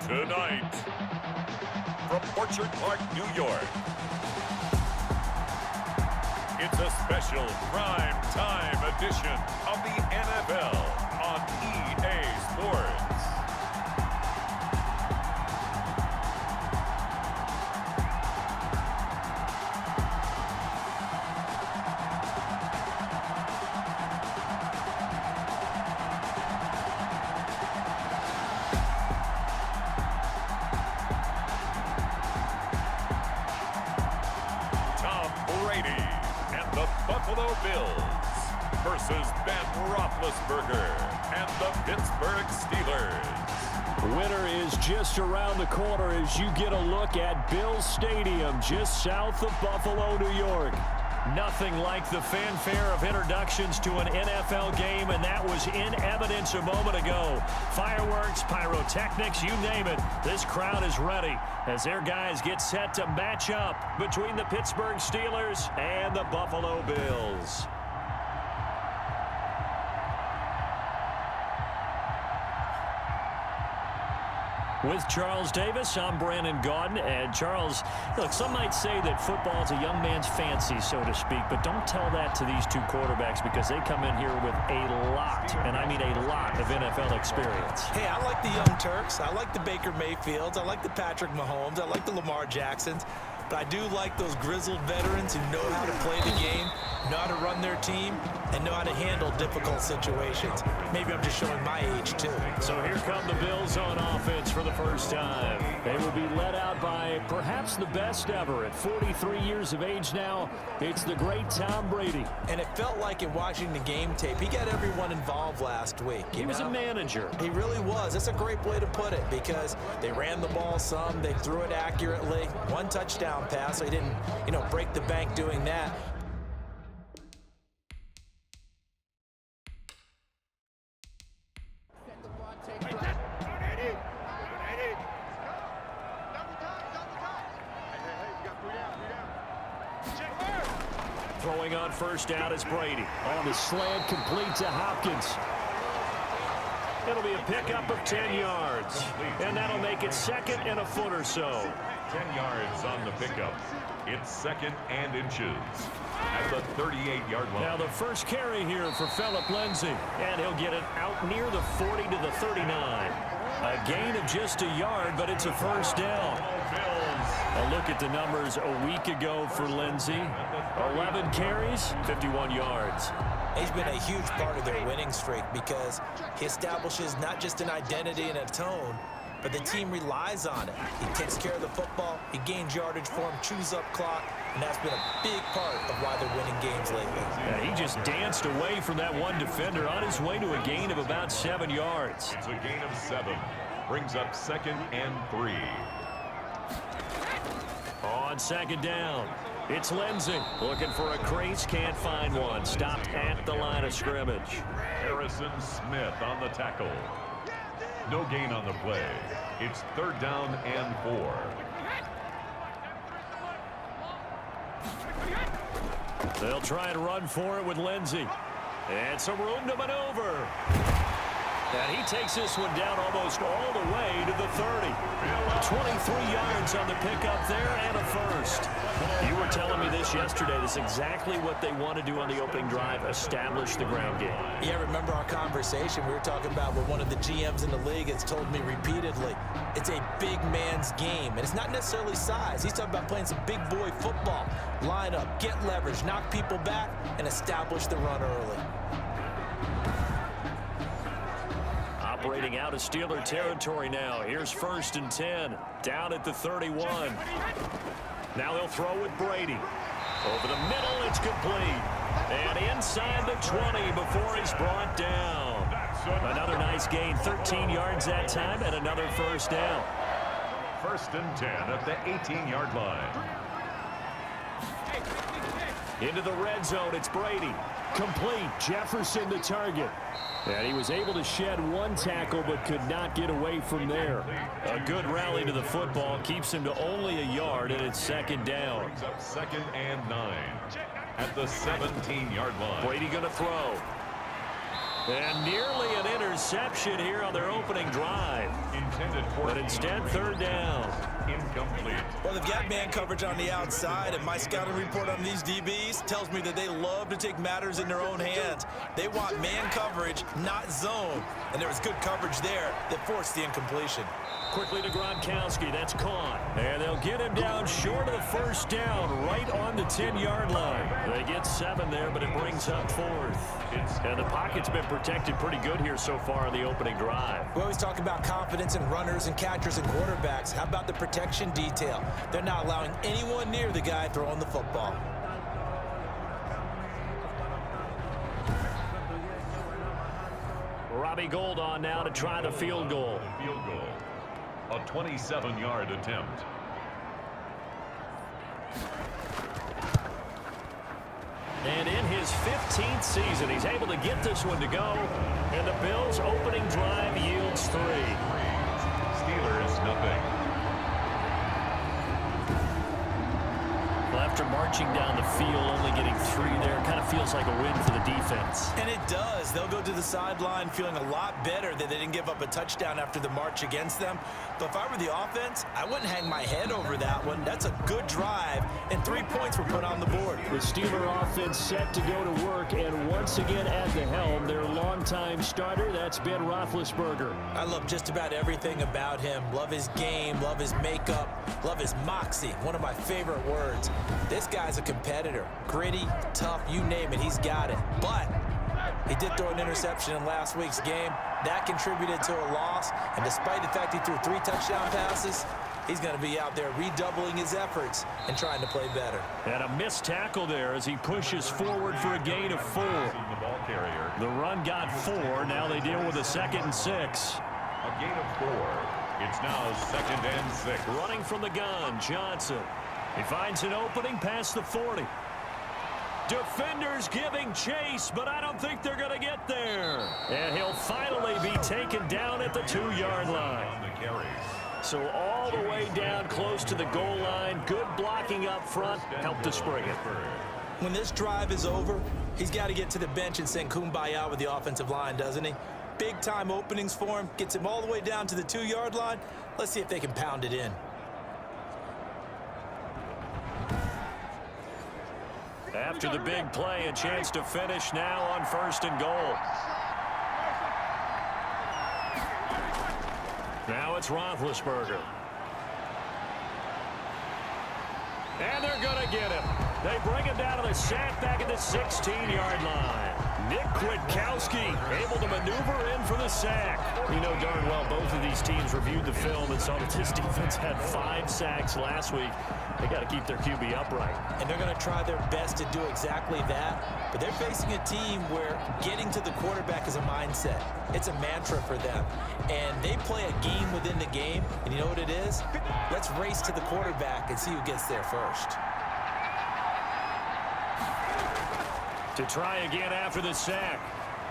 Tonight, from Orchard Park, New York, it's a special prime time edition of the NFL on EA Sports. Buffalo Bills versus Ben Roethlisberger and the Pittsburgh Steelers. Winter is just around the corner as you get a look at Bills Stadium just south of Buffalo, New York. Nothing like the fanfare of introductions to an NFL game, and that was in evidence a moment ago. Fireworks, pyrotechnics, you name it. This crowd is ready as their guys get set to match up between the Pittsburgh Steelers and the Buffalo Bills. With Charles Davis, I'm Brandon Gaudin. And Charles, look, some might say that football is a young man's fancy, so to speak, but don't tell that to these two quarterbacks because they come in here with a lot, and I mean a lot, of NFL experience. Hey, I like the Young Turks. I like the Baker Mayfields. I like the Patrick Mahomes. I like the Lamar Jacksons. But I do like those grizzled veterans who know how to play the game, know how to run their team, and know how to handle difficult situations. Maybe I'm just showing my age, too. So here come the Bills on offense for the first time. They will be led out by perhaps the best ever. At 43 years of age now, it's the great Tom Brady. And it felt like in watching the game tape, he got everyone involved last week. He was a manager. He really was. That's a great way to put it because they ran the ball some, they threw it accurately, one touchdown pass, so he didn't, break the bank doing that. Throwing on first down is Brady. On the slant, complete to Hopkins. It'll be a pickup of 10 yards. And that'll make it second and a foot or so. 10 yards on the pickup. It's second and inches at the 38-yard line. Now the first carry here for Phillip Lindsay. And he'll get it out near the 40 to the 39. A gain of just a yard, but it's a first down. A look at the numbers a week ago for Lindsay. 11 carries, 51 yards. He's been a huge part of their winning streak because he establishes not just an identity and a tone, but the team relies on it. He takes care of the football, he gains yardage for him, chews up clock, and that's been a big part of why they're winning games lately. Yeah, he just danced away from that one defender on his way to a gain of about 7 yards. It's a gain of 7. Brings up second and 3. On second down, it's Lindsay. Looking for a crease, can't find one. Stopped at the line of scrimmage. Harrison Smith on the tackle. No gain on the play. It's third down and 4. They'll try and run for it with Lindsay. And some room to maneuver. And he takes this one down almost all the way to the 30. 23 yards on the pickup there and a first. You were telling me this yesterday. This is exactly what they want to do on the opening drive, establish the ground game. Yeah, remember our conversation? We were talking about what one of the GMs in the league has told me repeatedly. It's a big man's game, and it's not necessarily size. He's talking about playing some big boy football. Line up, get leverage, knock people back, and establish the run early. Operating out of Steeler territory now. Here's first and 10. Down at the 31. Now they'll throw with Brady. Over the middle, it's complete. And inside the 20 before he's brought down. Another nice gain, 13 yards that time, and another first down. First and 10 at the 18-yard line. Into the red zone, it's Brady. Complete, Jefferson the target. And he was able to shed one tackle but could not get away from there. A good rally to the football keeps him to only a yard, and it's second down. Brings up second and 9 at the 17-yard line. Brady going to throw. And nearly an interception here on their opening drive. But instead, third down. Incomplete. Well, they've got man coverage on the outside, and my scouting report on these DBs tells me that they love to take matters in their own hands. They want man coverage, not zone. And there was good coverage there that forced the incompletion. Quickly to Gronkowski. That's caught. And they'll get him down short of the first down, right on the 10-yard line. They get 7 there, but it brings up 4th. And the pocket's been protected pretty good here so far on the opening drive. We always talk about confidence in runners and catchers and quarterbacks. How about the protection detail? They're not allowing anyone near the guy throwing the football. Robbie Gould on now to try the field goal. A 27-yard attempt. And in his 15th season, he's able to get this one to go. And the Bills' opening drive yields 3. Steelers, nothing. After marching down the field, only getting 3 there, kind of feels like a win for the defense. And it does. They'll go to the sideline feeling a lot better that they didn't give up a touchdown after the march against them. But if I were the offense, I wouldn't hang my head over that one. That's a good drive, and 3 points were put on the board. The Steeler offense set to go to work, and once again at the helm, their longtime starter, that's Ben Roethlisberger. I love just about everything about him. Love his game, love his makeup, love his moxie, one of my favorite words. This guy's a competitor. Gritty, tough, you name it, he's got it. But he did throw an interception in last week's game. That contributed to a loss. And despite the fact he threw 3 touchdown passes, he's going to be out there redoubling his efforts and trying to play better. And a missed tackle there as he pushes forward for a gain of 4. The run got 4. Now they deal with a 2nd and 6. A gain of 4. It's now 2nd and 6. Running from the gun, Johnson. He finds an opening past the 40. Defenders giving chase, but I don't think they're going to get there. And he'll finally be taken down at the 2-yard line. So all the way down close to the goal line. Good blocking up front. Helped to spring it. When this drive is over, he's got to get to the bench and sing kumbaya with the offensive line, doesn't he? Big-time openings for him. Gets him all the way down to the 2-yard line. Let's see if they can pound it in. After the big play, a chance to finish now on 1st and goal. Now it's Roethlisberger. And they're going to get him. They bring him down to the sack back at the 16-yard line. Nick Kwiatkowski able to maneuver in for the sack. You know darn well both of these teams reviewed the film and saw that this defense had 5 sacks last week. They got to keep their QB upright. And they're going to try their best to do exactly that. But they're facing a team where getting to the quarterback is a mindset. It's a mantra for them. And they play a game within the game. And you know what it is? Let's race to the quarterback and see who gets there first. To try again after the sack.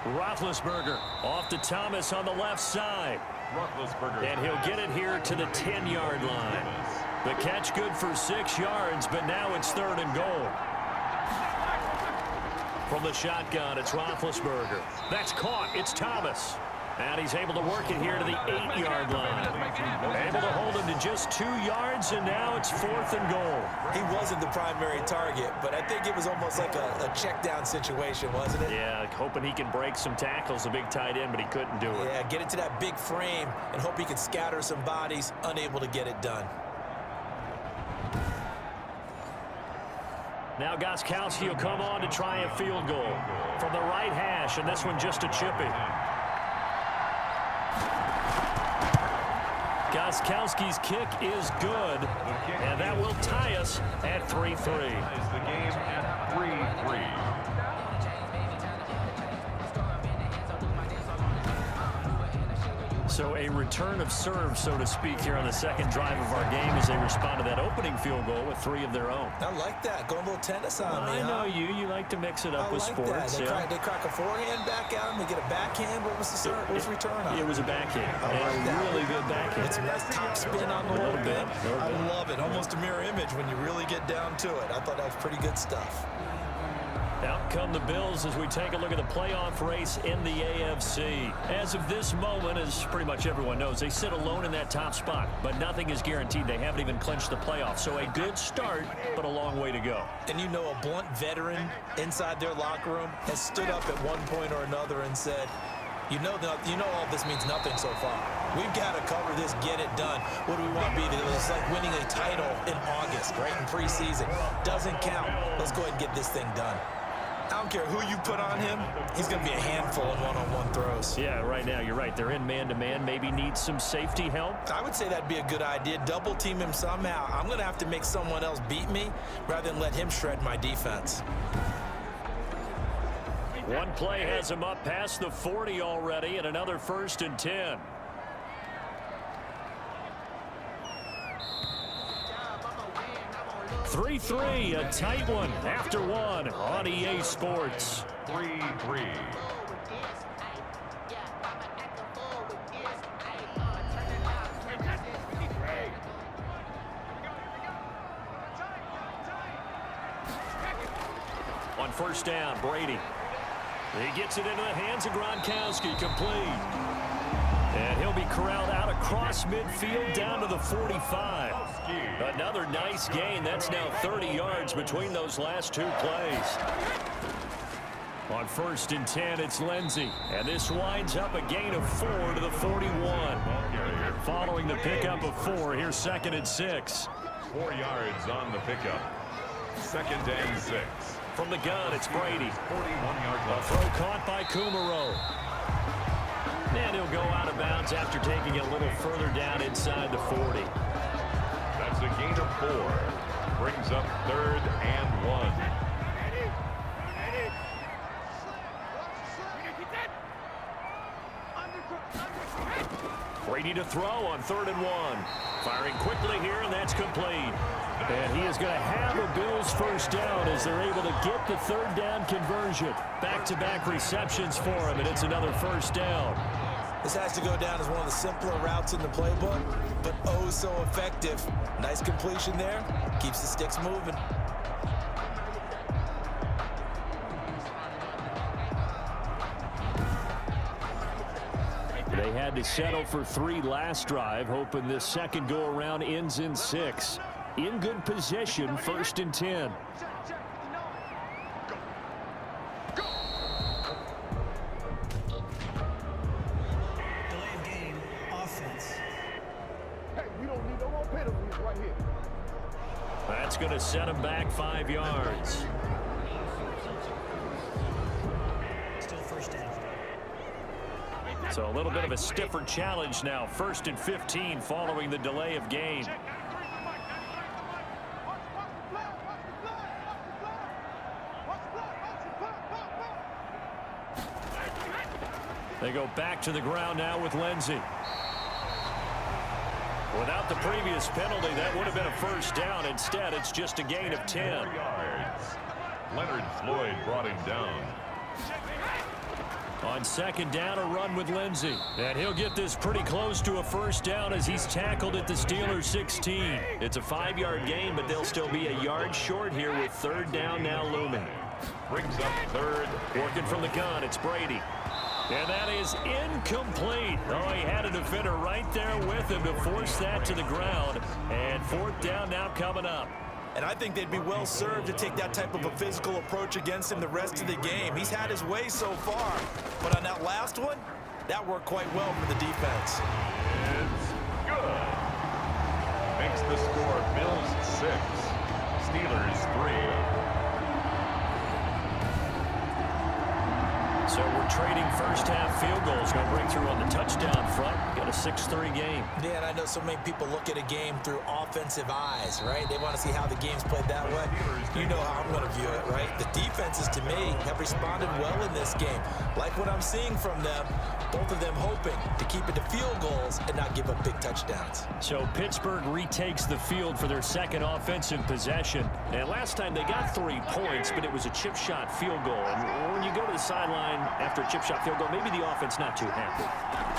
Roethlisberger off to Thomas on the left side. And he'll get it here to the 10-yard line. The catch good for 6 yards, but now it's 3rd and goal. From the shotgun, it's Roethlisberger. That's caught. It's Thomas. And he's able to work it here to the 8-yard line. Able to hold him to just 2 yards, and now it's 4th and goal. He wasn't the primary target, but I think it was almost like a check-down situation, wasn't it? Yeah, hoping he can break some tackles, a big tight end, but he couldn't do it. Yeah, get it to that big frame and hope he can scatter some bodies, unable to get it done. Now Gostkowski will come on to try a field goal from the right hash, and this one just a chippy. Gostkowski's kick is good, and that will tie us at 3-3. The game at 3-3. So a return of serve, so to speak, here on the 2nd drive of our game as they respond to that opening field goal with 3 of their own. I like that. Going a little tennis on me, I know you. You like to mix it up with sports. They crack a forehand back at him. They get a backhand. What was the serve? What was the return on? It was a backhand. A really good backhand. It's a nice top spin on the little bit. I love it. Almost a mirror image when you really get down to it. I thought that was pretty good stuff. Out come the Bills as we take a look at the playoff race in the AFC. As of this moment, as pretty much everyone knows, they sit alone in that top spot, but nothing is guaranteed. They haven't even clinched the playoffs, so a good start, but a long way to go. And you know, a blunt veteran inside their locker room has stood up at one point or another and said, you know all this means nothing so far. We've got to cover this, get it done. What do we want to be? It's like winning a title in August, right, in preseason. Doesn't count. Let's go ahead and get this thing done. I don't care who you put on him, he's going to be a handful in one-on-one throws. Yeah, right now, you're right. They're in man-to-man. Maybe needs some safety help. I would say that'd be a good idea. Double team him somehow. I'm going to have to make someone else beat me rather than let him shred my defense. One play has him up past the 40 already, and another 1st and 10. Three, a tight one after one on EA Sports. 3-3. On 1st down, Brady. He gets it into the hands of Gronkowski, complete. And he'll be corralled out across midfield down to the 45. Another nice gain. That's now 30 yards between those last two plays. On 1st and 10, it's Lindsey. And this winds up a gain of 4 to the 41. Following the pickup of 4, here's 2nd and 6. 4 yards on the pickup. 2nd and 6. From the gun, it's Brady. 41-yard A line. throw caught by Kumaro. And he'll go out of bounds after taking it a little further down inside the 40. That's a gain of 4. Brings up 3rd and 1. Brady to throw on 3rd and 1. Firing quickly here, and that's complete. And he is going to have a Bills 1st down as they're able to get the 3rd down conversion. Back-to-back receptions for him, and it's another 1st down. This has to go down as one of the simpler routes in the playbook, but oh so effective. Nice completion there. Keeps the sticks moving. They had to settle for 3 last drive, hoping this second go-around ends in 6. In good position, 1st and 10. Delayed game, offense. Hey, we don't need no more penalties right here. That's going to set him back 5 yards. Still 1st down. So a little bit of a stiffer challenge now. 1st and 15 following the delay of game. They go back to the ground now with Lindsey. Without the previous penalty, that would have been a 1st down. Instead, it's just a gain of 10. 4 yards. Leonard Floyd brought him down. On 2nd down, a run with Lindsey. And he'll get this pretty close to a 1st down as he's tackled at the Steelers' 16. It's a 5-yard gain, but they'll still be a yard short here with 3rd down now looming. Brings up 3rd. Working from the gun, it's Brady. And that is incomplete. Oh, he had a defender right there with him to force that to the ground. And 4th down now coming up. And I think they'd be well served to take that type of a physical approach against him the rest of the game. He's had his way so far. But on that last one, that worked quite well for the defense. It's good. Makes the score Bills 6, Steelers 3. So we're trading 1st half field goals. No breakthrough on the touchdown front. Got a 6-3 game. Yeah, and I know so many people look at a game through offensive eyes, right? They want to see how the game's played that way. You know how I'm going to view it, right? The defenses, to me, have responded well in this game. Like what I'm seeing from them, both of them hoping to keep it to field goals and not give up big touchdowns. So Pittsburgh retakes the field for their 2nd offensive possession. And last time they got 3 points, but it was a chip shot field goal. And when you go to the sideline after a chip shot field goal, maybe the offense not too happy.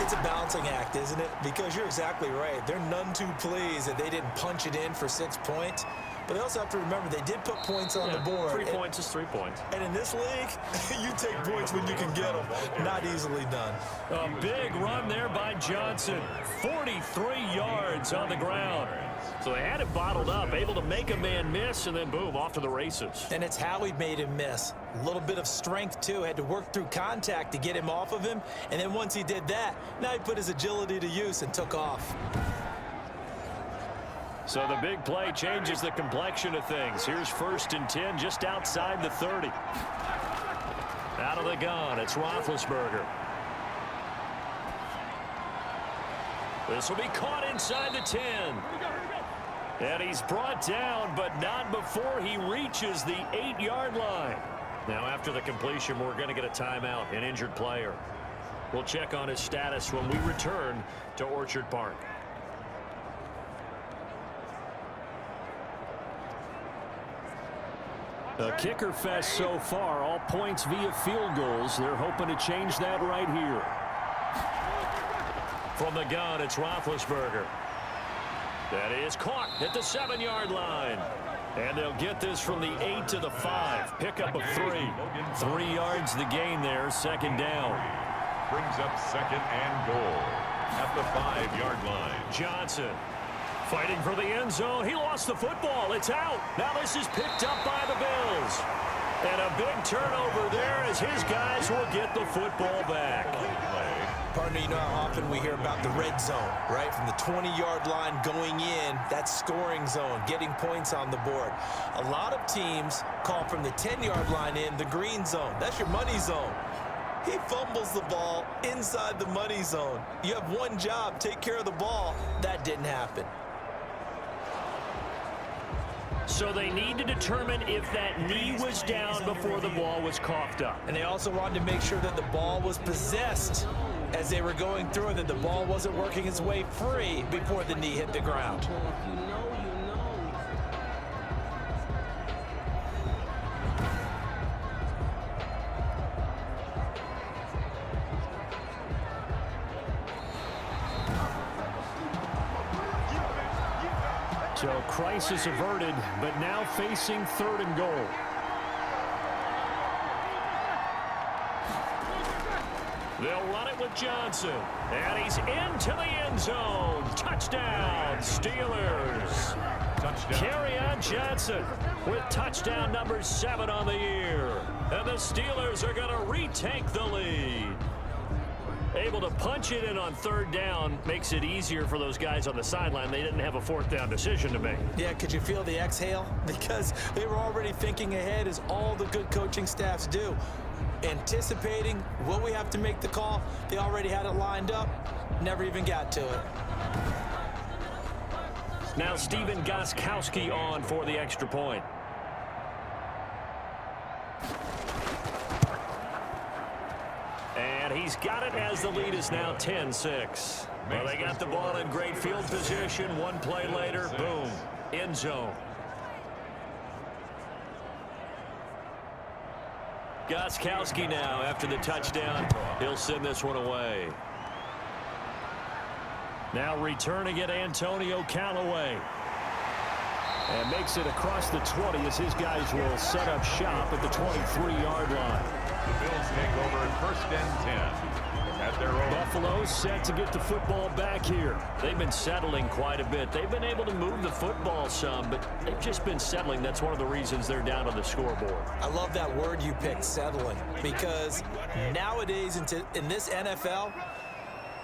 It's a balancing act, isn't it? Because you're exactly right. They're none too pleased that they didn't punch it in for 6 points. But they also have to remember they did put points on the board. 3 points is 3 points. And in this league, you take points when you can get them. Not easily done. A big run there by Johnson. 43 yards on the ground. So they had it bottled up, able to make a man miss, and then boom, off to the races. And it's how he made him miss. A little bit of strength, too. Had to work through contact to get him off of him. And then once he did that, now he put his agility to use and took off. So the big play changes the complexion of things. Here's 1st and 10 just outside the 30. Out of the gun, it's Roethlisberger. This will be caught inside the 10. And he's brought down, but not before he reaches the 8-yard line. Now, after the completion, we're going to get a timeout, an injured player. We'll check on his status when we return to Orchard Park. A kicker fest so far, all points via field goals. They're hoping to change that right here. From the gun, it's Roethlisberger. That is caught at the 7-yard line. And they'll get this from the 8 to the 5. Pickup of 3. 3 yards the gain there, 2nd down. Brings up 2nd and goal at the 5-yard line. Johnson fighting for the end zone. He lost the football. It's out. Now this is picked up by the Bills. And a big turnover there as his guys will get the football back. Partner, you know how often we hear about the red zone, right? From the 20-yard line going in, that scoring zone, getting points on the board. A lot of teams call from the 10-yard line in the green zone. That's your money zone. He fumbles the ball inside the money zone. You have one job, take care of the ball. That didn't happen. So they need to determine if that knee was down before the ball was coughed up. And they also wanted to make sure that the ball was possessed as they were going through, that the ball wasn't working its way free before the knee hit the ground. So crisis averted, but now facing 3rd and goal. They'll run it with Johnson. And he's into the end zone. Touchdown, Steelers. Touchdown. Kerryon Johnson with touchdown number 7 on the year. And the Steelers are going to retake the lead. Able to punch it in on 3rd down makes it easier for those guys on the sideline. They didn't have a 4th down decision to make. Yeah, could you feel the exhale? Because they were already thinking ahead, as all the good coaching staffs do. Anticipating, will we have to make the call? They already had it lined up. Never even got to it. Now Stephen Gostkowski on for the extra point. And he's got it as the lead is now 10-6. Well, they got the ball in great field position. One play later, boom, end zone. Gostkowski now after the touchdown. He'll send this one away. Now returning it, Antonio Callaway. And makes it across the 20 as his guys will set up shop at the 23-yard line. The Bills take over at 1st and 10 at their own. Buffalo set to get the football back here. They've been settling quite a bit. They've been able to move the football some, but they've just been settling. That's one of the reasons they're down on the scoreboard. I love that word you picked, settling, because nowadays in this NFL,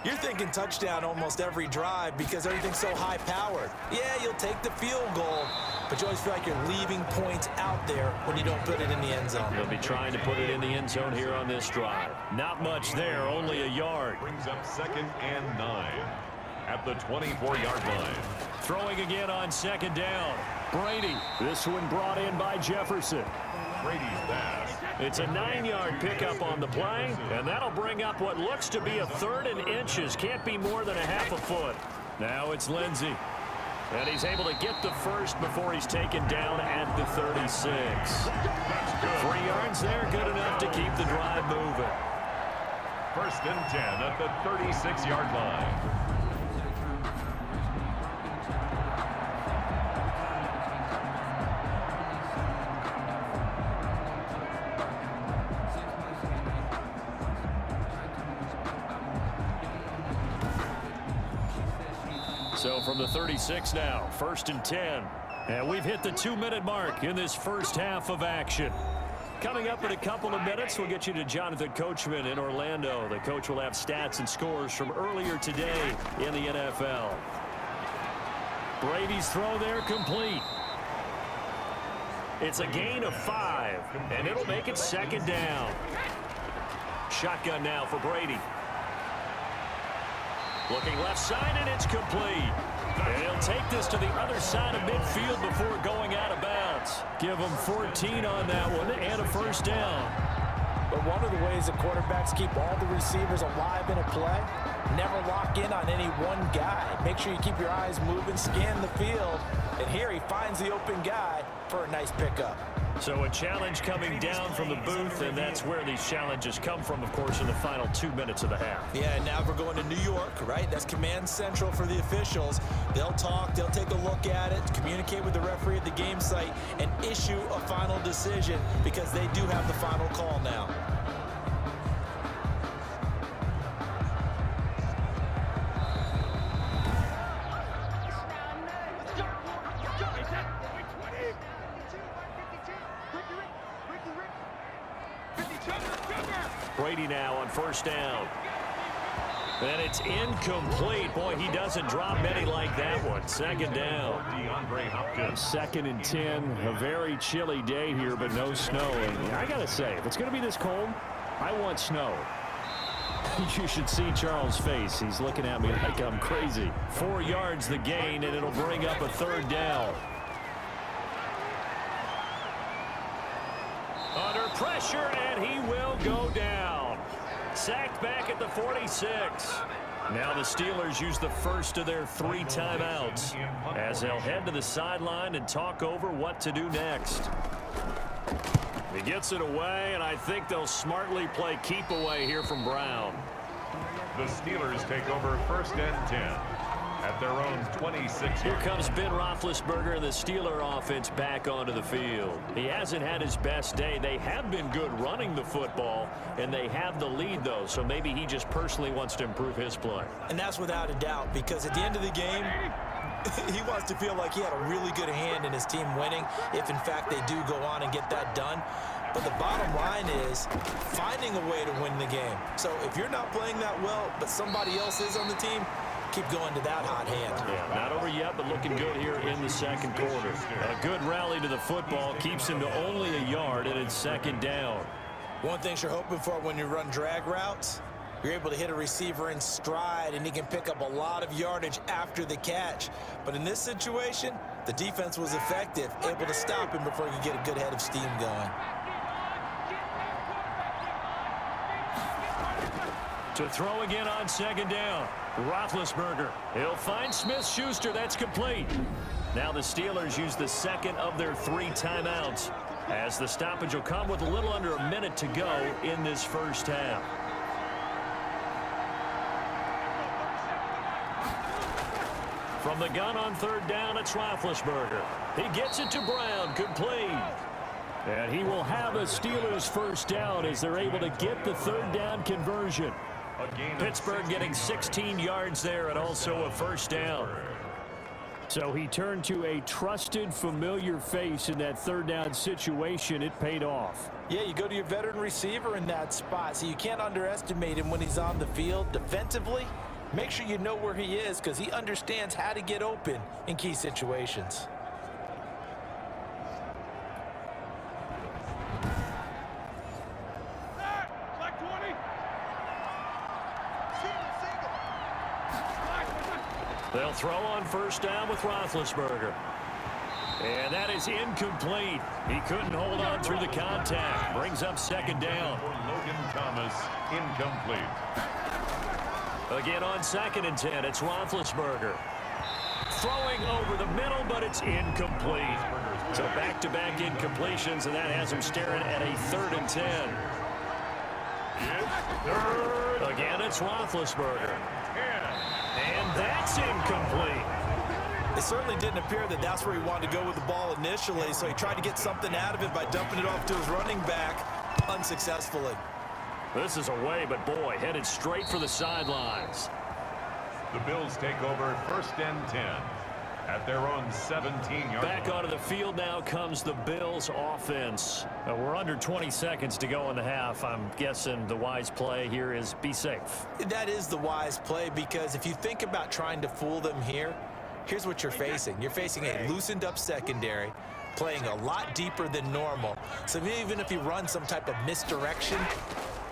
you're thinking touchdown almost every drive because everything's so high-powered. Yeah, you'll take the field goal, but you always feel like you're leaving points out there when you don't put it in the end zone. They'll be trying to put it in the end zone here on this drive. Not much there, only a yard. Brings up 2nd and 9 at the 24-yard line. Throwing again on 2nd down. Brady. This one brought in by Jefferson. Brady's pass. It's a 9-yard pickup on the play, and that'll bring up what looks to be a 3rd and inches. Can't be more than a half a foot. Now it's Lindsey. And he's able to get the first before he's taken down at the 36. 3 yards there, good enough to keep the drive moving. 1st and 10 at the 36-yard line. So from the 36 now, 1st and 10. And we've hit the 2-minute mark in this first half of action. Coming up in a couple of minutes, we'll get you to Jonathan Coachman in Orlando. The coach will have stats and scores from earlier today in the NFL. Brady's throw there complete. It's a gain of 5, and it'll make it 2nd down. Shotgun now for Brady. Looking left side, and it's complete. And he'll take this to the other side of midfield before going out of bounds. Give him 14 on that one and a 1st down. But one of the ways that quarterbacks keep all the receivers alive in a play, never lock in on any one guy. Make sure you keep your eyes moving, scan the field, and here he finds the open guy for a nice pickup. So a challenge coming down from the booth, and that's where these challenges come from, of course, in the final 2 minutes of the half. Yeah, and now we're going to New York, right? That's command central for the officials. They'll talk, they'll take a look at it, communicate with the referee at the game site, and issue a final decision because they do have the final call now. Brady now on 1st down. And it's incomplete. Boy, he doesn't drop many like that one. 2nd down. 2nd and 10. A very chilly day here, but no snow. And I got to say, if it's going to be this cold, I want snow. You should see Charles' face. He's looking at me like I'm crazy. 4 yards the gain, and it'll bring up a 3rd down. Under pressure, and he will go down. Sacked back at the 46. Now the Steelers use the first of their 3 timeouts as they'll head to the sideline and talk over what to do next. He gets it away, and I think they'll smartly play keep away here from Brown. The Steelers take over 1st and 10 at their own 26. Here comes Ben Roethlisberger and the Steeler offense back onto the field. He hasn't had his best day. They have been good running the football, and they have the lead, though, so maybe he just personally wants to improve his play. And that's without a doubt, because at the end of the game, he wants to feel like he had a really good hand in his team winning, if in fact they do go on and get that done. But the bottom line is finding a way to win the game. So if you're not playing that well, but somebody else is on the team, keep going to that hot hand. Yeah, not over yet, but looking good here in the 2nd quarter. A good rally to the football keeps him to only a yard, and it's 2nd down. One thing you're hoping for when you run drag routes, you're able to hit a receiver in stride, and he can pick up a lot of yardage after the catch. But in this situation, the defense was effective, able to stop him before he could get a good head of steam going. To throw again on 2nd down. Roethlisberger. He'll find Smith-Schuster. That's complete. Now the Steelers use the 2nd of their 3 timeouts as the stoppage will come with a little under a minute to go in this first half. From the gun on 3rd down, it's Roethlisberger. He gets it to Brown, complete. And he will have a Steelers 1st down as they're able to get the 3rd down conversion. Pittsburgh getting 16 yards there and also a 1st down. So he turned to a trusted, familiar face in that 3rd down situation. It paid off. Yeah, you go to your veteran receiver in that spot, so you can't underestimate him when he's on the field defensively. Make sure you know where he is because he understands how to get open in key situations. They'll throw on 1st down with Roethlisberger. And that is incomplete. He couldn't hold on through the contact. Brings up 2nd down. Logan Thomas, incomplete. Again on 2nd and 10, it's Roethlisberger. Throwing over the middle, but it's incomplete. So back-to-back incompletions, and that has him staring at a 3rd and 10. Again, it's Roethlisberger. And that's incomplete. It certainly didn't appear that that's where he wanted to go with the ball initially, so he tried to get something out of it by dumping it off to his running back unsuccessfully. This is away, but boy, headed straight for the sidelines. The Bills take over 1st and 10 at their own 17-yard Back onto the field now comes the Bills offense. We're under 20 seconds to go in the half. I'm guessing the wise play here is be safe. That is the wise play, because if you think about trying to fool them here, here's what you're facing. You're facing a loosened up secondary, playing a lot deeper than normal. So even if you run some type of misdirection,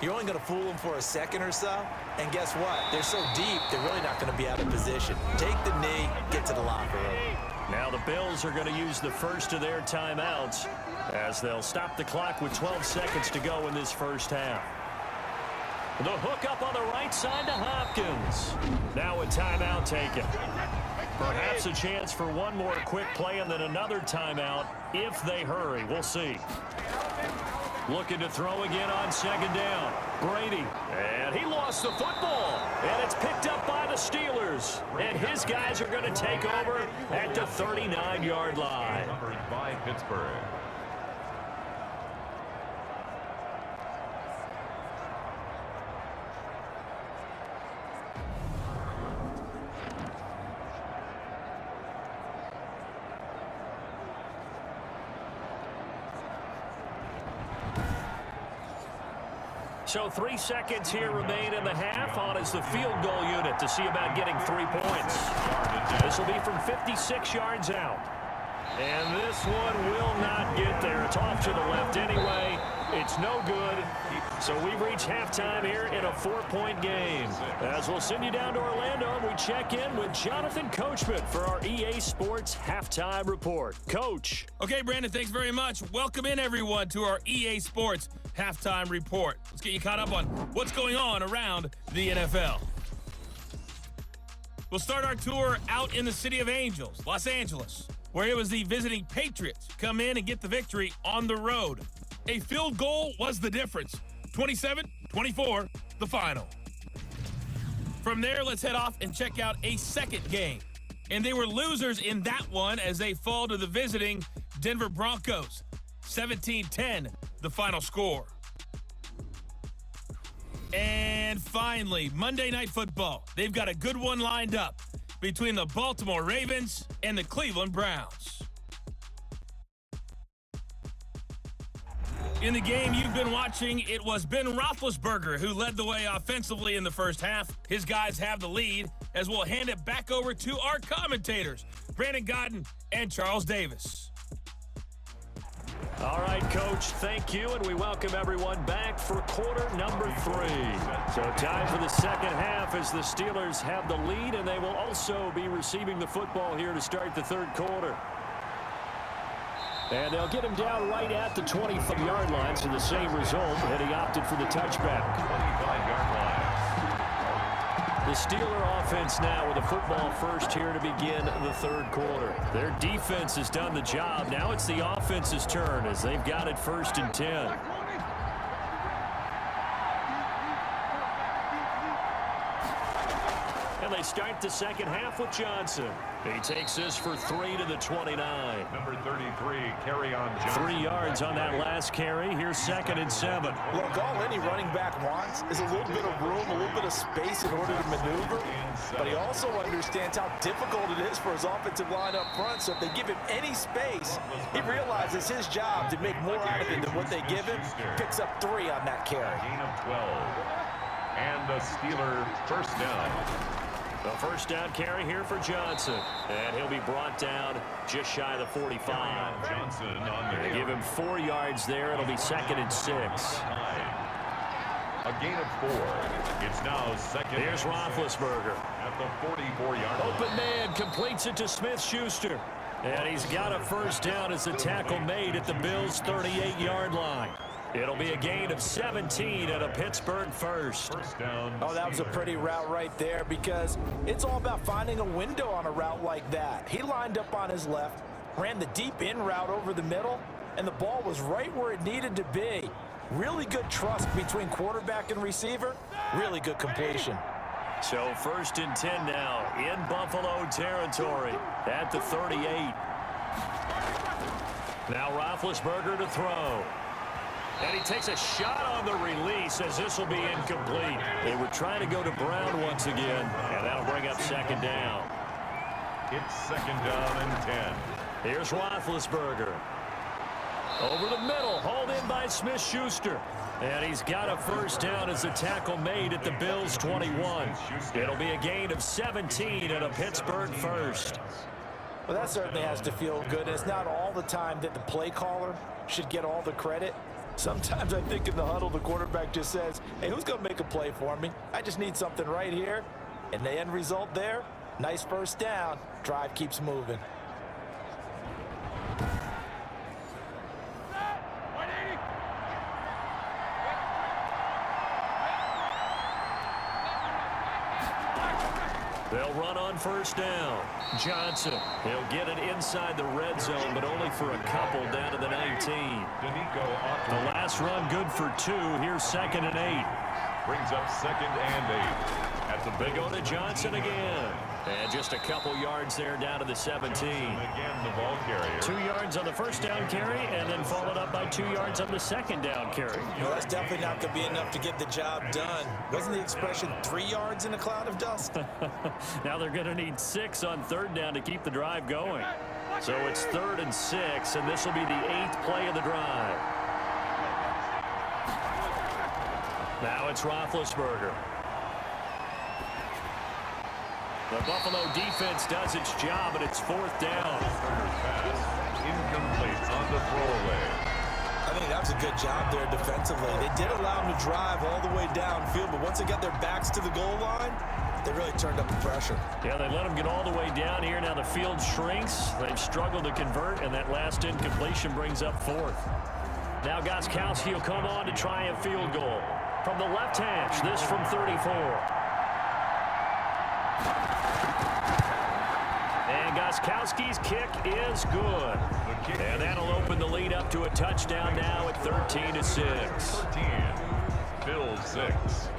you're only going to fool them for a second or so. And guess what? They're so deep, they're really not going to be out of position. Take the knee, get to the locker room. Now the Bills are going to use the first of their timeouts as they'll stop the clock with 12 seconds to go in this first half. The hook up on the right side to Hopkins. Now a timeout taken. Perhaps a chance for one more quick play and then another timeout if they hurry. We'll see. Looking to throw again on 2nd down. Brady. And he lost the football. And it's picked up by the Steelers. And his guys are going to take over at the 39-yard line. Numbered by Pittsburgh. So 3 seconds here remain in the half. On is the field goal unit to see about getting 3 points. This will be from 56 yards out. And this one will not get there. It's off to the left anyway. It's no good. So we've reached halftime here in a 4-point game. As we'll send you down to Orlando, and we check in with Jonathan Coachman for our EA Sports Halftime Report. Coach. Okay, Brandon, thanks very much. Welcome in, everyone, to our EA Sports Halftime Report. Let's get you caught up on what's going on around the NFL. We'll start our tour out in the City of Angels, Los Angeles, where it was the visiting Patriots come in and get the victory on the road. A field goal was the difference. 27-24, the final. From there, let's head off and check out a second game. And they were losers in that one as they fall to the visiting Denver Broncos. 17-10, the final score. And finally, Monday Night Football. They've got a good one lined up between the Baltimore Ravens and the Cleveland Browns. In the game you've been watching, it was Ben Roethlisberger who led the way offensively in the first half. His guys have the lead as we'll hand it back over to our commentators, Brandon Godden and Charles Davis. All right, Coach, thank you, and we welcome everyone back for quarter number 3. So time for the second half as the Steelers have the lead, and they will also be receiving the football here to start the third quarter. And they'll get him down right at the 25-yard line, so the same result, and he opted for the touchback. 25-yard line. The Steeler offense now with the football first here to begin the third quarter. Their defense has done the job. Now it's the offense's turn as they've got it 1st and 10. And they start the second half with Johnson. He takes this for 3 to the 29. Number 33, carry on Johnson. 3 yards on that last carry. Here's 2nd and 7. Look, all any running back wants is a little bit of room, a little bit of space in order to maneuver. But he also understands how difficult it is for his offensive line up front. So if they give him any space, he realizes his job to make more out of it than what they give him. Picks up 3 on that carry. Gain of 12. And the Steeler first down. The first down carry here for Johnson. And he'll be brought down just shy of the 45. Johnson on the They give him 4 yards there. It'll be 2nd and 6. A gain of 4. It's now 2nd. Here's Roethlisberger. At the 44-yard line. Open man completes it to Smith-Schuster. And he's got a first down as the tackle made at the Bills' 38-yard line. It'll be a gain of 17 at a Pittsburgh first. First down. Oh, that was a pretty route right there because it's all about finding a window on a route like that. He lined up on his left, ran the deep in route over the middle, and the ball was right where it needed to be. Really good trust between quarterback and receiver. Really good completion. So 1st and 10 now in Buffalo territory at the 38. Now Roethlisberger to throw. And he takes a shot on the release as this will be incomplete. They were trying to go to Brown once again, and that'll bring up second down. It's second down and 10. Here's Roethlisberger. Over the middle, hauled in by Smith-Schuster. And he's got a first down as the tackle made at the Bills' 21. It'll be a gain of 17 and a Pittsburgh first. Well, that certainly has to feel good. It's not all the time that the play caller should get all the credit. Sometimes I think in the huddle, the quarterback just says, hey, who's going to make a play for me? I just need something right here. And the end result there, nice first down. Drive keeps moving. They'll run on first down. Johnson, he'll get it inside the red zone, but only for a couple down to the 19. The last run good for 2. Here's second and 8. Brings up second and 8. At the They go to Johnson again. And just a couple yards there down to the 17. Again, the ball carrier. 2 yards on the first down carry, and then followed up by 2 yards on the second down carry. Well, that's definitely not going to be enough to get the job done. Wasn't the expression 3 yards in a cloud of dust? Now they're going to need 6 on third down to keep the drive going. So it's 3rd and 6, and this will be the 8th play of the drive. Now it's Roethlisberger. The Buffalo defense does its job, and it's 4th down. Incomplete on the throwaway. I think that was a good job there defensively. They did allow them to drive all the way downfield, but once they got their backs to the goal line, they really turned up the pressure. Yeah, they let them get all the way down here. Now the field shrinks. They've struggled to convert, and that last incompletion brings up 4th. Now Gostkowski will come on to try a field goal. From the left hash, this from 34. And Gostkowski's kick is good. And that'll open the lead up to a touchdown now at 13-6. 13. Bills 6.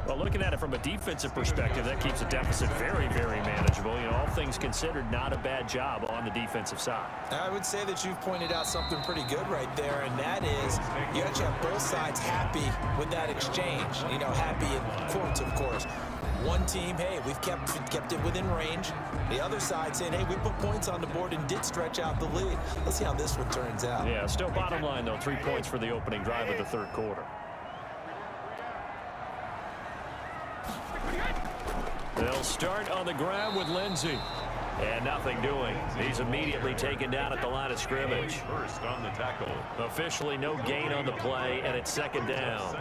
Well, looking at it from a defensive perspective, that keeps the deficit very, very manageable. You know, all things considered, not a bad job on the defensive side. I would say that you've pointed out something pretty good right there, and that is you actually have both sides happy with that exchange. You know, happy in quotes, of course. One team, hey, we've kept it within range. The other side saying, hey, we put points on the board and did stretch out the lead. Let's see how this one turns out. Yeah, still bottom line, though, 3 points for the opening drive of the third quarter. They'll start on the ground with Lindsey. And nothing doing. He's immediately taken down at the line of scrimmage. First on the tackle. Officially no gain on the play, and it's second down.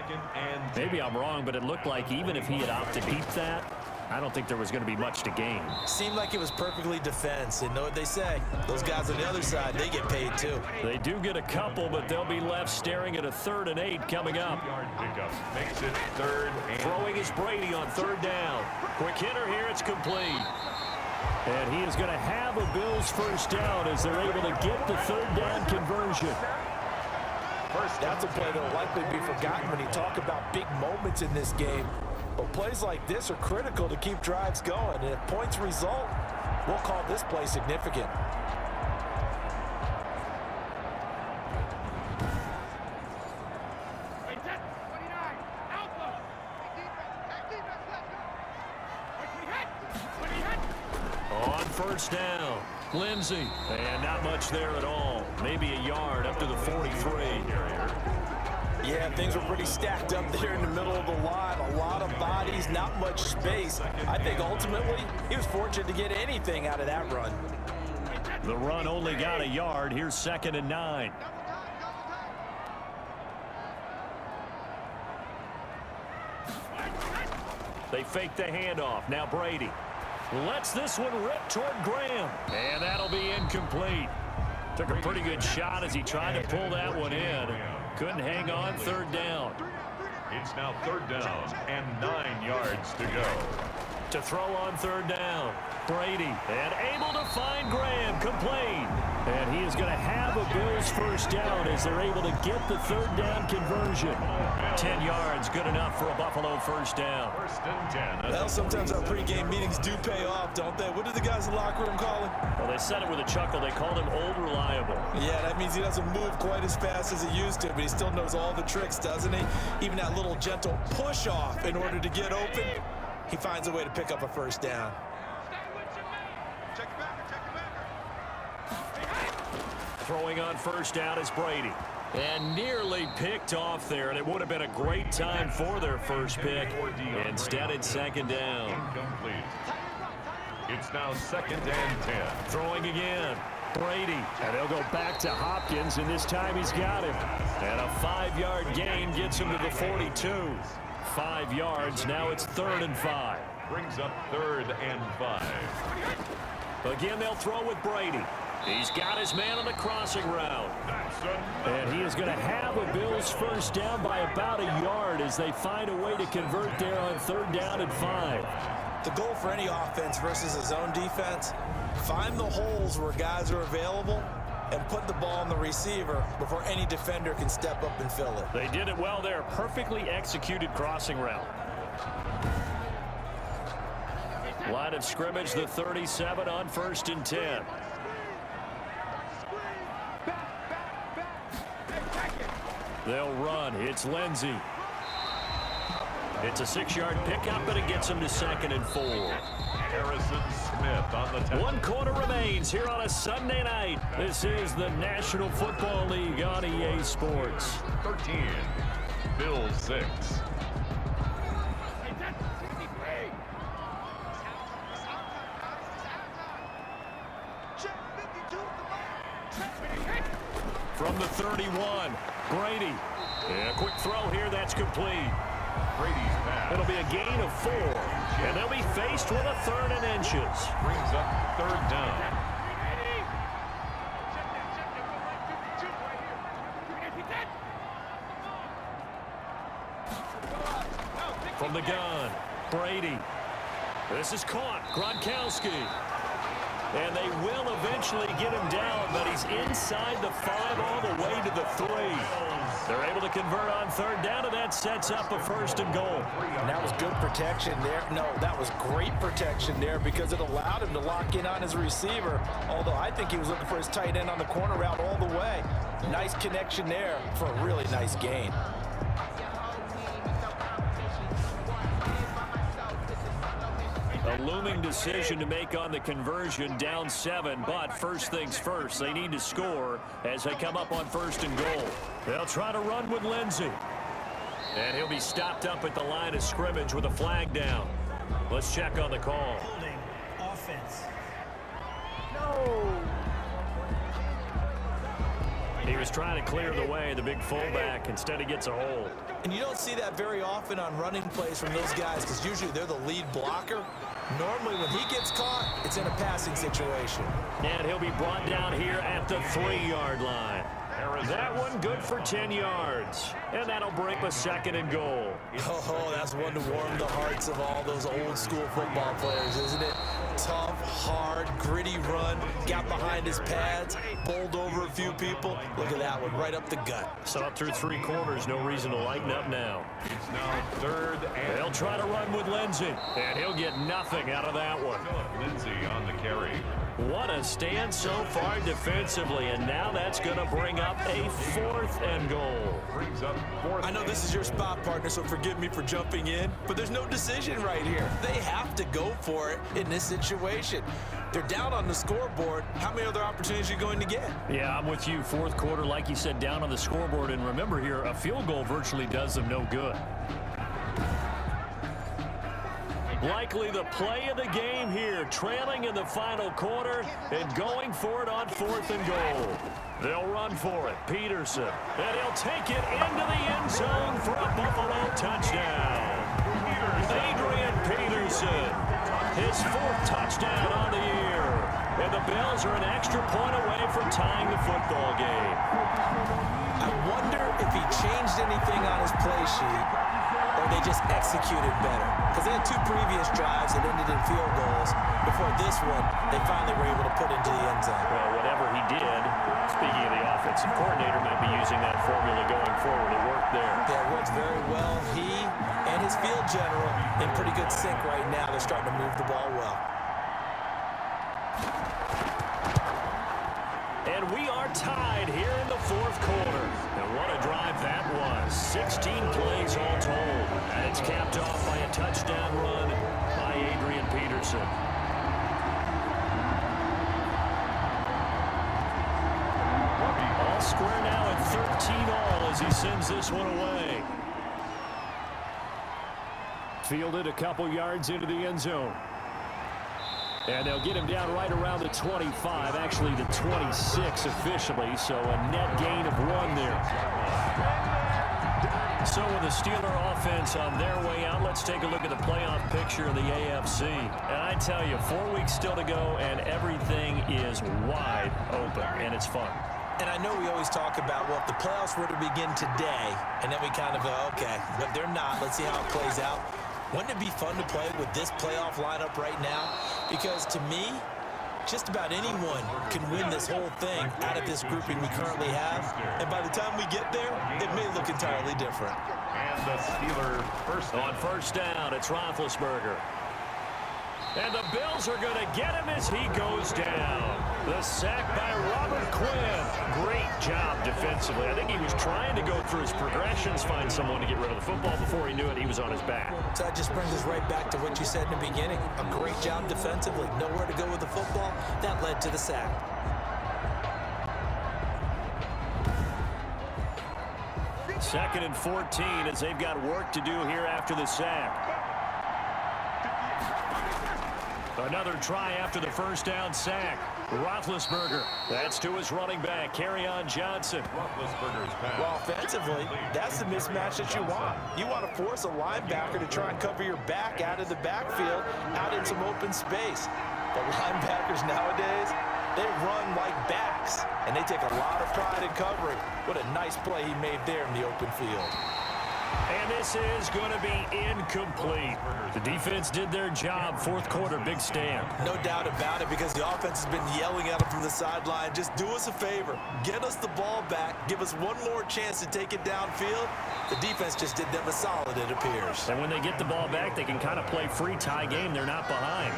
Maybe I'm wrong, but it looked like even if he had opted to keep that, I don't think there was going to be much to gain. Seemed like it was perfectly defense. And know what they say? Those guys on the other side, they get paid too. They do get a couple, but they'll be left staring at a 3rd and 8 coming up. Yard pickup makes it 3rd and Throwing is Brady on 3rd down. Quick hitter here, it's complete. And he is going to have a Bills first down as they're able to get the 3rd down conversion. That's a play that will likely be forgotten when you talk about big moments in this game. But plays like this are critical to keep drives going. And if points result, we'll call this play significant. On first down, Lindsey. And not much there at all. Maybe a yard up to the 43. Yeah, things were pretty stacked up there in the middle of the line. A lot of bodies, not much space. I think ultimately he was fortunate to get anything out of that run. The run only got a yard. Here's 2nd and 9. They fake the handoff. Now Brady lets this one rip toward Graham. And that'll be incomplete. Took a pretty good shot as he tried to pull that one in. Couldn't hang on 3rd down. It's now 3rd down and 9 yards to go. To throw on third down. Brady, and able to find Graham, complete. And he is going to have a Bills first down as they're able to get the third down conversion. 10 yards, good enough for a Buffalo first down. First and 10. Well, sometimes our pregame meetings do pay off, don't they? What did the guys in the locker room call him? Well, they said it with a chuckle. They called him Old Reliable. Yeah, that means he doesn't move quite as fast as he used to, but he still knows all the tricks, doesn't he? Even that little gentle push-off in order to get open, he finds a way to pick up a first down. Throwing on first down is Brady. And nearly picked off there, and it would have been a great time for their first pick. Instead, it's second down. Incomplete. It's now second and 10. Throwing again. Brady. And they'll go back to Hopkins, and this time he's got him. And a 5-yard gain gets him to the 42. 5 yards. Now it's 3rd and 5. Brings up 3rd and 5. Again, they'll throw with Brady. He's got his man on the crossing route. And he is going to have a Bills first down by about a yard as they find a way to convert there on 3rd down and 5. The goal for any offense versus a zone defense, find the holes where guys are available and put the ball on the receiver before any defender can step up and fill it. They did it well there. Perfectly executed crossing route. Line of scrimmage, the 37 on 1st and 10. They'll run. It's Lindsey. It's a 6-yard pickup, but it gets him to 2nd and 4. Harrison Smith on the tackle. 1 quarter remains here on a Sunday night. This is the National Football League on EA Sports. 13. Bills 6. From the 31, Brady. And a quick throw here, that's complete. Brady's pass. It'll be a gain of 4, and they'll be faced with a 3rd and inches. Brings up 3rd down. From the gun, Brady. This is caught, Gronkowski. And they will eventually get him down, but he's inside the 5 all the way to the 3. They're able to convert on 3rd down, and that sets up a 1st and goal. And that was good protection there. No, that was great protection there because it allowed him to lock in on his receiver, although I think he was looking for his tight end on the corner route all the way. Nice connection there for a really nice gain. A looming decision to make on the conversion, down 7, but first things first, they need to score as they come up on 1st and goal. They'll try to run with Lindsey. And he'll be stopped up at the line of scrimmage with a flag down. Let's check on the call. Holding offense. He was trying to clear the way, the big fullback. Instead, he gets a hold. And you don't see that very often on running plays from those guys because usually they're the lead blocker. Normally, when he gets caught, it's in a passing situation. And he'll be brought down here at the 3-yard line. That one good for 10 yards. And that'll bring a 2nd and goal. Oh, that's one to warm the hearts of all those old school football players, isn't it? Tough, hard, gritty run. Got behind his pads, bowled over a few people. Look at that one, right up the gut. So up through 3 quarters, no reason to lighten up now. It's now 3rd and... They'll try to run with Lindsey, and he'll get nothing out of that one. Lindsey on the carry. What a stand so far defensively, and now that's going to bring up a 4th and goal. Brings up 4th. I know this is your spot, partner, so forgive me for jumping in, but there's no decision right here. They have to go for it in this situation. They're down on the scoreboard. How many other opportunities are you going to get? Yeah, I'm with you. 4th quarter, like you said, down on the scoreboard. And remember here, a field goal virtually does them no good. Likely the play of the game here, trailing in the final quarter and going for it on 4th and goal. They'll run for it. Peterson, and he'll take it into the end zone for a Buffalo touchdown. Adrian Peterson, his 4th touchdown on the year. And the Bills are an extra point away from tying the football game. I wonder if he changed anything on his play sheet or they just executed better. Because they had 2 previous drives that ended in field goals. Before this one, they finally were able to put into the end zone. Well, whatever he did, speaking of the offensive coordinator, might be using that formula going forward. It worked there. Yeah, it works very well. He and his field general in pretty good sync right now. They're starting to move the ball well. And we are tied here in the 4th quarter. And what a drive that was. 16 plays all told. And it's capped off by a touchdown run by Adrian Peterson. All square now at 13 all as he sends this one away. Fielded a couple yards into the end zone. And they'll get him down right around the 25, actually the 26 officially, so a net gain of 1 there. So with the Steeler offense on their way out, let's take a look at the playoff picture of the AFC. And I tell you, 4 weeks still to go, and everything is wide open, and it's fun. And I know we always talk about, well, if the playoffs were to begin today, and then we kind of go, okay, but they're not. Let's see how it plays out. Wouldn't it be fun to play with this playoff lineup right now? Because to me, just about anyone can win this whole thing out of this grouping we currently have. And by the time we get there, it may look entirely different. And the Steeler first On first down, it's Roethlisberger. And the Bills are going to get him as he goes down. The sack by Robert Quinn. Great job defensively. I think he was trying to go through his progressions, find someone to get rid of the football. Before he knew it, he was on his back. So that just brings us right back to what you said in the beginning. A great job defensively. Nowhere to go with the football. That led to the sack. Second and 14 as they've got work to do here after the sack. Another try after the first down sack. Roethlisberger. That's to his running back, Kerryon Johnson. Roethlisberger's pass. Well, offensively, that's the mismatch that you want. You want to force a linebacker to try and cover your back out of the backfield, out in some open space. But linebackers nowadays, they run like backs, and they take a lot of pride in covering. What a nice play he made there in the open field. And this is going to be incomplete. The defense did their job. 4th quarter, big stand. No doubt about it, because the offense has been yelling at him from the sideline. Just do us a favor. Get us the ball back. Give us one more chance to take it downfield. The defense just did them a solid, it appears. And when they get the ball back, they can kind of play free tie game. They're not behind.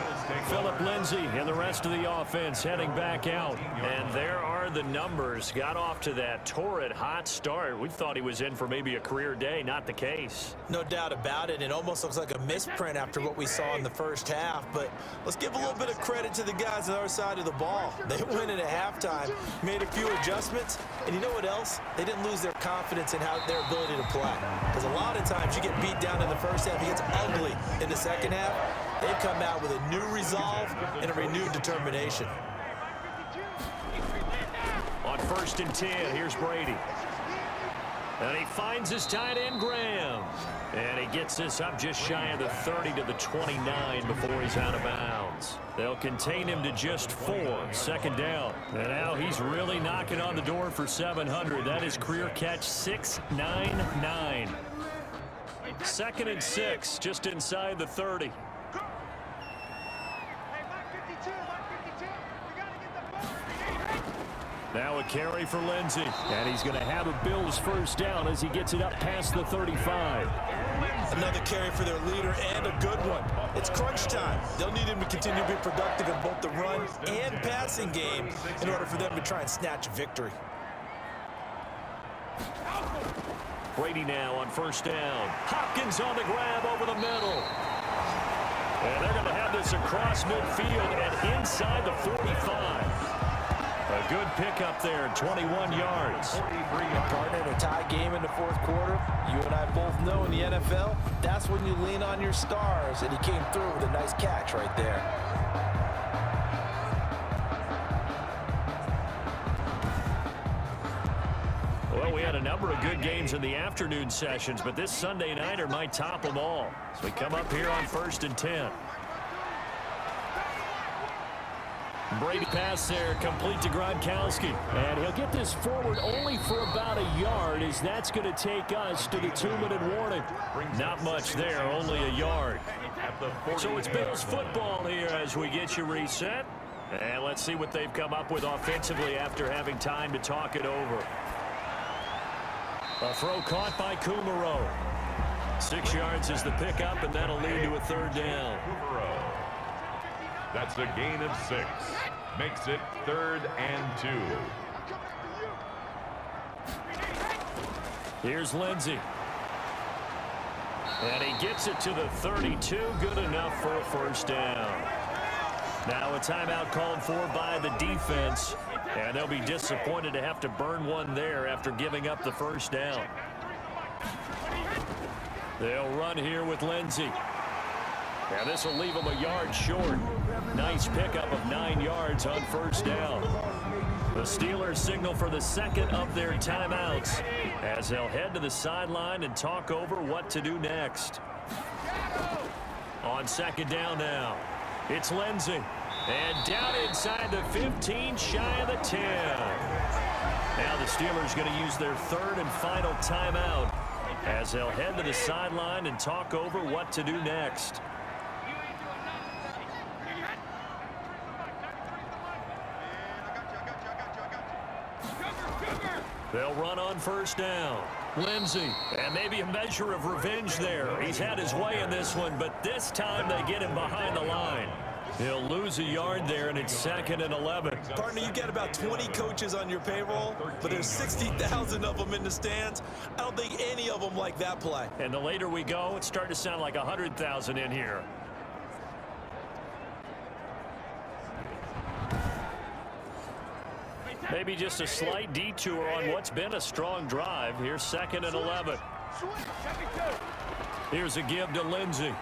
Phillip Lindsay and the rest of the offense heading back out. And there are the numbers. Got off to that torrid hot start. We thought he was in for maybe a career day. Not the case. No doubt about it. It almost looks like a misprint after what we saw in the first half. But let's give a little bit of credit to the guys on our side of the ball. They went in at halftime, made a few adjustments, and you know what else? They didn't lose their confidence in their ability to play. Because a lot of times you get beat down in the first half, it gets ugly in the second half. They come out with a new resolve and a renewed determination. On 1st and 10, here's Brady. And he finds his tight end, Graham. And he gets this up just shy of the 30 to the 29 before he's out of bounds. They'll contain him to just 4. 2nd down. And now he's really knocking on the door for 700. That is career catch 699. 2nd and 6, just inside the 30. Now a carry for Lindsay. And he's going to have a Bills first down as he gets it up past the 35. Another carry for their leader, and a good one. It's crunch time. They'll need him to continue to be productive in both the run and passing game in order for them to try and snatch a victory. Brady now on 1st down. Hopkins on the grab over the middle. And they're going to have this across midfield and inside the 45. A good pickup there, 21 yards. Partner, in a tie game in the 4th quarter, you and I both know in the NFL, that's when you lean on your stars, and he came through with a nice catch right there. Well, we had a number of good games in the afternoon sessions, but this Sunday nighter might top them all. So we come up here on 1st and 10. Brady pass there, complete to Gronkowski. And he'll get this forward only for about a yard, as that's going to take us to the 2-minute warning. Not much there, only a yard. So it's Bills football here as we get you reset. And let's see what they've come up with offensively after having time to talk it over. A throw caught by Kumaro. 6 yards is the pickup, and that'll lead to a 3rd down. That's a gain of 6. Makes it 3rd and 2. Here's Lindsey. And he gets it to the 32. Good enough for a 1st down. Now a timeout called for by the defense. And they'll be disappointed to have to burn one there after giving up the 1st down. They'll run here with Lindsey. And this will leave them a yard short. Nice pickup of 9 yards on 1st down. The Steelers signal for the 2nd of their timeouts as they'll head to the sideline and talk over what to do next. On 2nd down now, it's Lindsey. And down inside the 15, shy of the 10. Now the Steelers going to use their 3rd and final timeout as they'll head to the sideline and talk over what to do next. They'll run on 1st down. Lindsey, and maybe a measure of revenge there. He's had his way in this one, but this time they get him behind the line. He'll lose a yard there, and it's 2nd and 11. Partner, you got about 20 coaches on your payroll, but there's 60,000 of them in the stands. I don't think any of them like that play. And the later we go, it's starting to sound like 100,000 in here. Maybe just a slight detour on what's been a strong drive. Here's 2nd and 11. Here's a give to Lindsey.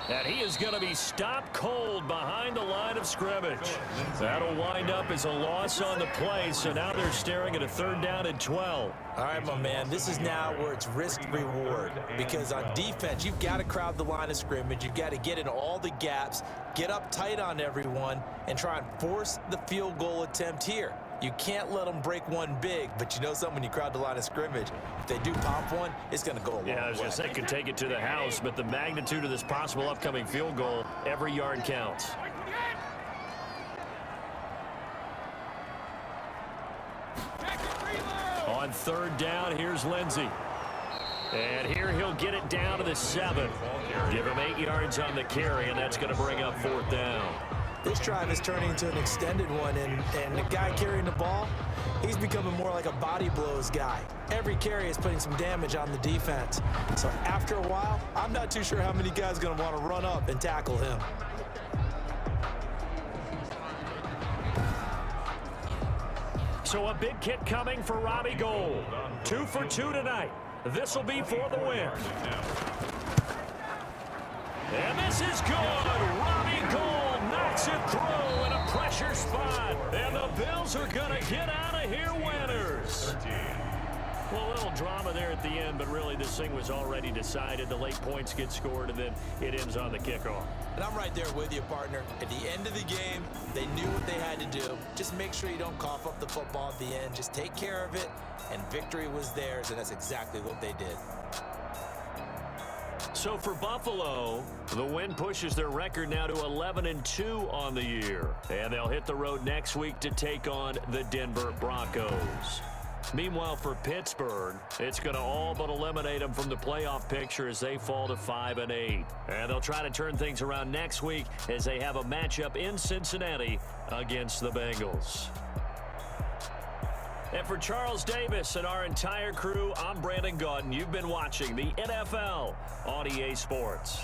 And he is going to be stopped cold behind the line of scrimmage. That'll wind up as a loss on the play, so now they're staring at a 3rd down and 12. All right, my man, this is now where it's risk-reward, because on defense, you've got to crowd the line of scrimmage. You've got to get in all the gaps, get up tight on everyone, and try and force the field goal attempt here. You can't let them break one big, but you know something, when you crowd the line of scrimmage, if they do pop one, it's going to go a long way. Yeah, I was going to say, could take it to the house, but the magnitude of this possible upcoming field goal, every yard counts. On 3rd down, here's Lindsey. And here he'll get it down to the 7. Give him 8 yards on the carry, and that's going to bring up 4th down. This drive is turning into an extended one, and the guy carrying the ball, he's becoming more like a body blows guy. Every carry is putting some damage on the defense. So after a while, I'm not too sure how many guys are going to want to run up and tackle him. So a big kick coming for Robbie Gould. 2 for 2 tonight. This will be for the win. And this is good. Robbie Gould knocks it through in a pressure spot. And the Bills are going to get out of here winners. Well, a little drama there at the end, but really this thing was already decided. The late points get scored, and then it ends on the kickoff. And I'm right there with you, partner. At the end of the game, they knew what they had to do. Just make sure you don't cough up the football at the end. Just take care of it, and victory was theirs, and that's exactly what they did. So for Buffalo, the win pushes their record now to 11-2 on the year. And they'll hit the road next week to take on the Denver Broncos. Meanwhile, for Pittsburgh, it's going to all but eliminate them from the playoff picture as they fall to 5-8. And they'll try to turn things around next week as they have a matchup in Cincinnati against the Bengals. And for Charles Davis and our entire crew, I'm Brandon Gaudin. You've been watching the NFL on EA Sports.